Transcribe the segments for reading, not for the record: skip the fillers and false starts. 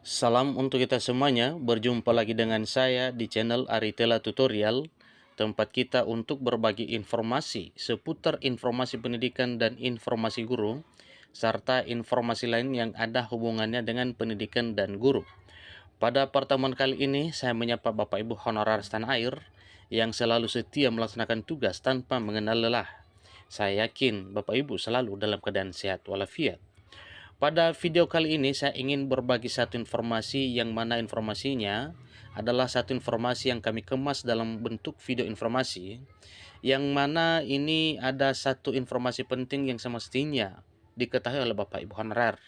Salam untuk kita semuanya, berjumpa lagi dengan saya di channel Aritela Tutorial, tempat kita untuk berbagi informasi seputar informasi pendidikan dan informasi guru, serta informasi lain yang ada hubungannya dengan pendidikan dan guru. Pada pertemuan kali ini, saya menyapa Bapak Ibu honorer tanah air yang selalu setia melaksanakan tugas tanpa mengenal lelah. Saya yakin Bapak Ibu selalu dalam keadaan sehat walafiat. Pada video kali ini saya ingin berbagi satu informasi yang mana informasinya adalah satu informasi yang kami kemas dalam bentuk video informasi, yang mana ini ada satu informasi penting yang semestinya diketahui oleh Bapak Ibu honorer.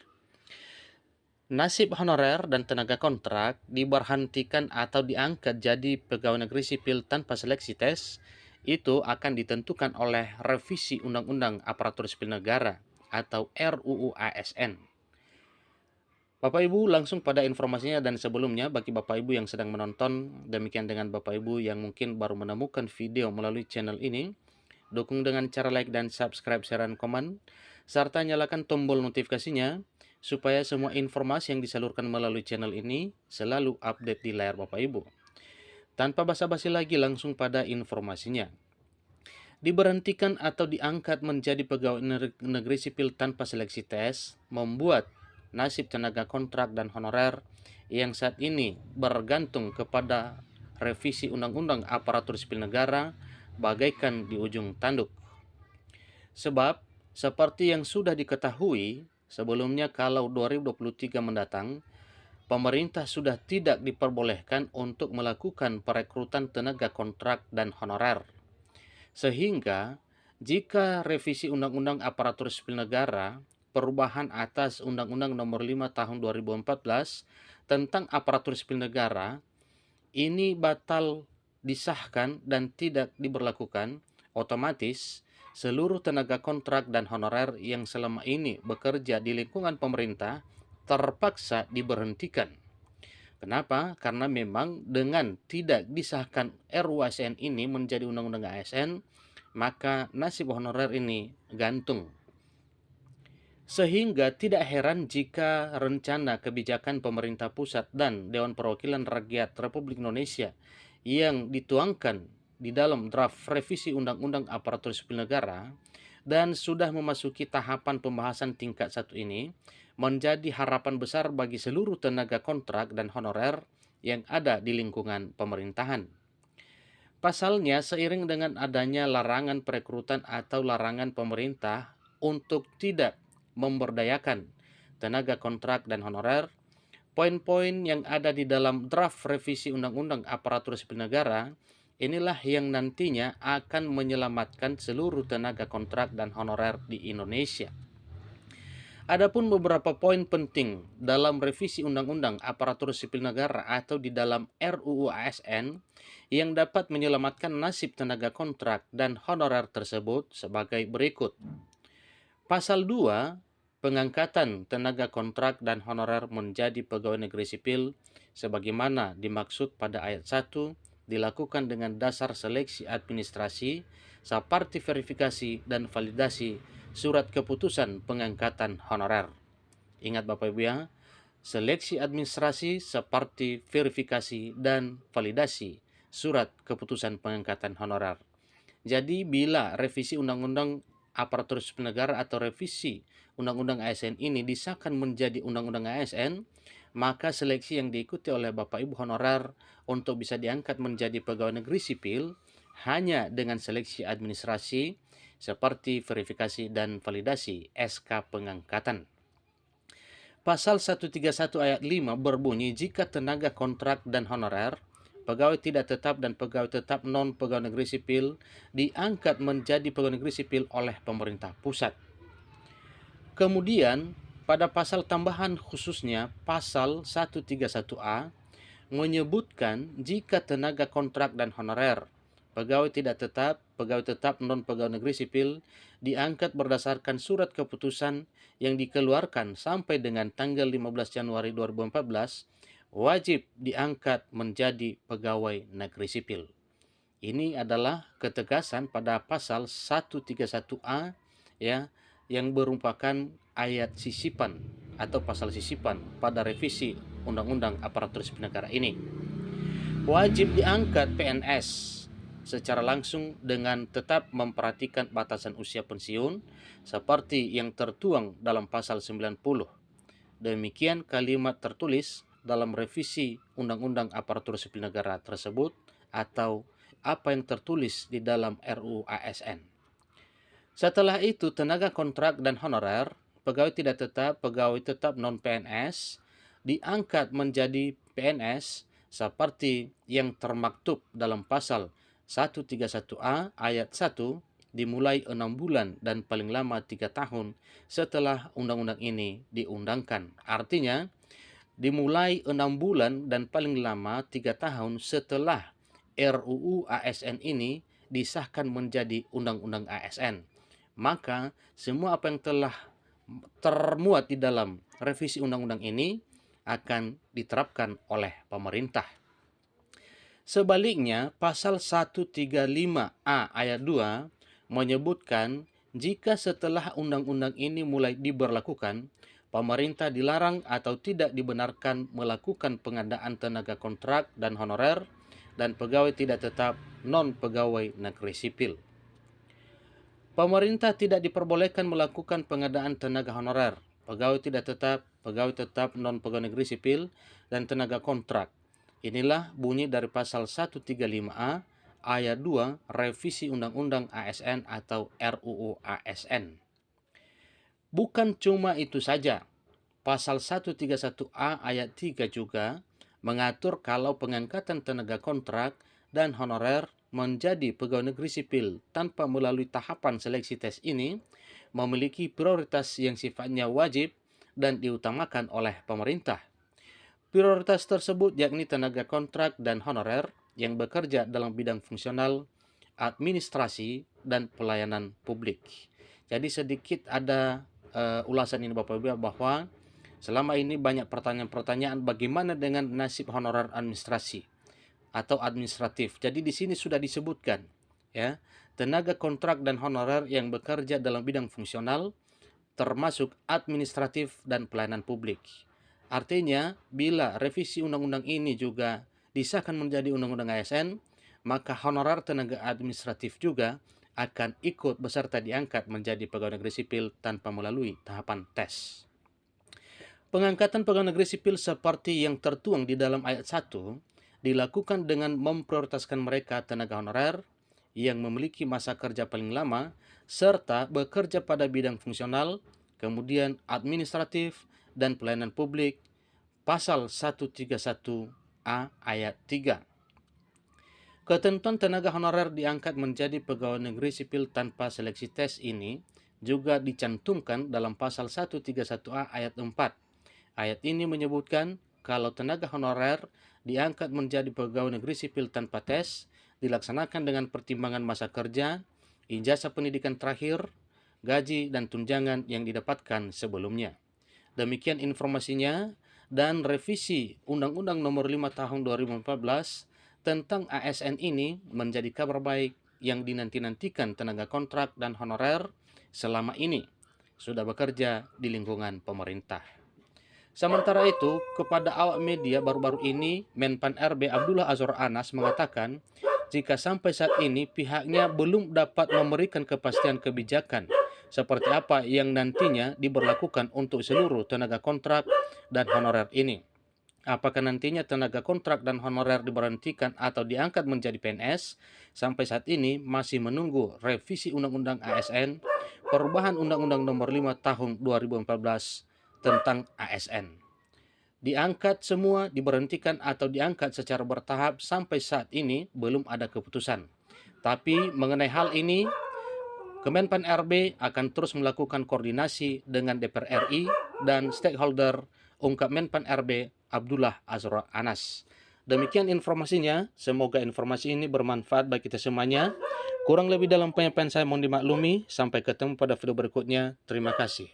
Nasib honorer dan tenaga kontrak diberhentikan atau diangkat jadi pegawai negeri sipil tanpa seleksi tes itu akan ditentukan oleh revisi Undang-Undang Aparatur Sipil Negara atau RUU ASN. Bapak Ibu langsung pada informasinya, dan sebelumnya bagi Bapak Ibu yang sedang menonton, demikian dengan Bapak Ibu yang mungkin baru menemukan video melalui channel ini, dukung dengan cara like dan subscribe, share, dan komen, serta nyalakan tombol notifikasinya supaya semua informasi yang disalurkan melalui channel ini selalu update di layar Bapak Ibu. Tanpa basa-basi lagi, langsung pada informasinya. Diberhentikan atau diangkat menjadi pegawai negeri sipil tanpa seleksi tes membuat nasib tenaga kontrak dan honorer yang saat ini bergantung kepada revisi Undang-Undang Aparatur Sipil Negara bagaikan di ujung tanduk. Sebab, seperti yang sudah diketahui sebelumnya, kalau 2023 mendatang, pemerintah sudah tidak diperbolehkan untuk melakukan perekrutan tenaga kontrak dan honorer. Sehingga, jika revisi Undang-Undang Aparatur Sipil Negara, perubahan atas Undang-Undang Nomor 5 Tahun 2014 tentang Aparatur Sipil Negara, ini batal disahkan dan tidak diberlakukan, otomatis seluruh tenaga kontrak dan honorer yang selama ini bekerja di lingkungan pemerintah terpaksa diberhentikan. Kenapa? Karena memang dengan tidak disahkan RUU ASN ini menjadi Undang-Undang ASN, maka nasib honorer ini gantung. Sehingga tidak heran jika rencana kebijakan pemerintah pusat dan Dewan Perwakilan Rakyat Republik Indonesia yang dituangkan di dalam draft revisi Undang-Undang Aparatur Sipil Negara dan sudah memasuki tahapan pembahasan tingkat 1 ini menjadi harapan besar bagi seluruh tenaga kontrak dan honorer yang ada di lingkungan pemerintahan. Pasalnya, seiring dengan adanya larangan perekrutan atau larangan pemerintah untuk tidak memberdayakan tenaga kontrak dan honorer, poin-poin yang ada di dalam draft revisi Undang-Undang Aparatur Sipil Negara inilah yang nantinya akan menyelamatkan seluruh tenaga kontrak dan honorer di Indonesia. Adapun beberapa poin penting dalam revisi Undang-Undang Aparatur Sipil Negara atau di dalam RUU ASN yang dapat menyelamatkan nasib tenaga kontrak dan honorer tersebut sebagai berikut. Pasal 2, pengangkatan tenaga kontrak dan honorer menjadi pegawai negeri sipil sebagaimana dimaksud pada ayat 1 dilakukan dengan dasar seleksi administrasi, seperti verifikasi dan validasi surat keputusan pengangkatan honorer. Ingat Bapak Ibu ya, seleksi administrasi seperti verifikasi dan validasi surat keputusan pengangkatan honorer. Jadi bila revisi Undang-Undang Aparatur Sipil Negara atau revisi Undang-Undang ASN ini disahkan menjadi Undang-Undang ASN, maka seleksi yang diikuti oleh Bapak Ibu honorer untuk bisa diangkat menjadi pegawai negeri sipil hanya dengan seleksi administrasi seperti verifikasi dan validasi SK pengangkatan. Pasal 131 ayat 5 berbunyi, jika tenaga kontrak dan honorer, pegawai tidak tetap dan pegawai tetap non pegawai negeri sipil diangkat menjadi pegawai negeri sipil oleh pemerintah pusat. Kemudian pada pasal tambahan khususnya pasal 131A menyebutkan jika tenaga kontrak dan honorer, pegawai tidak tetap, pegawai tetap non pegawai negeri sipil diangkat berdasarkan surat keputusan yang dikeluarkan sampai dengan tanggal 15 Januari 2014, wajib diangkat menjadi pegawai negeri sipil. Ini adalah ketegasan pada pasal 131A ya, yang merupakan ayat sisipan atau pasal sisipan pada revisi Undang-Undang Aparatur Sipil Negara ini. Wajib diangkat PNS secara langsung dengan tetap memperhatikan batasan usia pensiun seperti yang tertuang dalam pasal 90. Demikian kalimat tertulis dalam revisi Undang-Undang Aparatur Sipil Negara tersebut atau apa yang tertulis di dalam RUU ASN. Setelah itu, tenaga kontrak dan honorer, pegawai tidak tetap, pegawai tetap non-PNS, diangkat menjadi PNS seperti yang termaktub dalam pasal 131A ayat 1 dimulai 6 bulan dan paling lama 3 tahun setelah undang-undang ini diundangkan. Artinya, dimulai 6 bulan dan paling lama 3 tahun setelah RUU ASN ini disahkan menjadi Undang-Undang ASN. Maka semua apa yang telah termuat di dalam revisi undang-undang ini akan diterapkan oleh pemerintah. Sebaliknya, pasal 135A ayat 2 menyebutkan jika setelah undang-undang ini mulai diberlakukan, pemerintah dilarang atau tidak dibenarkan melakukan pengadaan tenaga kontrak dan honorer dan pegawai tidak tetap non-pegawai negeri sipil. Pemerintah tidak diperbolehkan melakukan pengadaan tenaga honorer, pegawai tidak tetap non-pegawai negeri sipil, dan tenaga kontrak. Inilah bunyi dari pasal 135A ayat 2 revisi Undang-Undang ASN atau RUU ASN. Bukan cuma itu saja, pasal 131A ayat 3 juga mengatur kalau pengangkatan tenaga kontrak dan honorer menjadi pegawai negeri sipil tanpa melalui tahapan seleksi tes ini memiliki prioritas yang sifatnya wajib dan diutamakan oleh pemerintah. Prioritas tersebut yakni tenaga kontrak dan honorer yang bekerja dalam bidang fungsional, administrasi, dan pelayanan publik. Jadi sedikit ada ulasan ini Bapak Ibu bahwa selama ini banyak pertanyaan-pertanyaan bagaimana dengan nasib honorer administrasi atau administratif. Jadi di sini sudah disebutkan ya, tenaga kontrak dan honorer yang bekerja dalam bidang fungsional termasuk administratif dan pelayanan publik. Artinya, bila revisi undang-undang ini juga disahkan menjadi undang-undang ASN, maka honorer tenaga administratif juga akan ikut beserta diangkat menjadi pegawai negeri sipil tanpa melalui tahapan tes. Pengangkatan pegawai negeri sipil seperti yang tertuang di dalam ayat 1 dilakukan dengan memprioritaskan mereka tenaga honorer yang memiliki masa kerja paling lama serta bekerja pada bidang fungsional, kemudian administratif dan pelayanan publik, pasal 131A ayat 3. Ketentuan tenaga honorer diangkat menjadi pegawai negeri sipil tanpa seleksi tes ini juga dicantumkan dalam pasal 131A ayat 4. Ayat ini menyebutkan kalau tenaga honorer diangkat menjadi pegawai negeri sipil tanpa tes, dilaksanakan dengan pertimbangan masa kerja, ijazah pendidikan terakhir, gaji, dan tunjangan yang didapatkan sebelumnya. Demikian informasinya, dan revisi Undang-Undang Nomor 5 Tahun 2014 tentang ASN ini menjadi kabar baik yang dinanti-nantikan tenaga kontrak dan honorer selama ini sudah bekerja di lingkungan pemerintah. Sementara itu, kepada awak media baru-baru ini, Menpan RB Abdullah Azwar Anas mengatakan jika sampai saat ini pihaknya belum dapat memberikan kepastian kebijakan seperti apa yang nantinya diberlakukan untuk seluruh tenaga kontrak dan honorer ini. Apakah nantinya tenaga kontrak dan honorer diberhentikan atau diangkat menjadi PNS? Sampai saat ini masih menunggu revisi Undang-Undang ASN, perubahan Undang-Undang Nomor 5 Tahun 2014 tentang ASN. Diangkat semua, diberhentikan atau diangkat secara bertahap sampai saat ini belum ada keputusan. Tapi mengenai hal ini, Kemenpan RB akan terus melakukan koordinasi dengan DPR RI dan stakeholder, ungkap Menpan RB Abdullah Azwar Anas. Demikian informasinya, semoga informasi ini bermanfaat bagi kita semuanya. Kurang lebih dalam penyampaian saya mohon dimaklumi. Sampai ketemu pada video berikutnya. Terima kasih.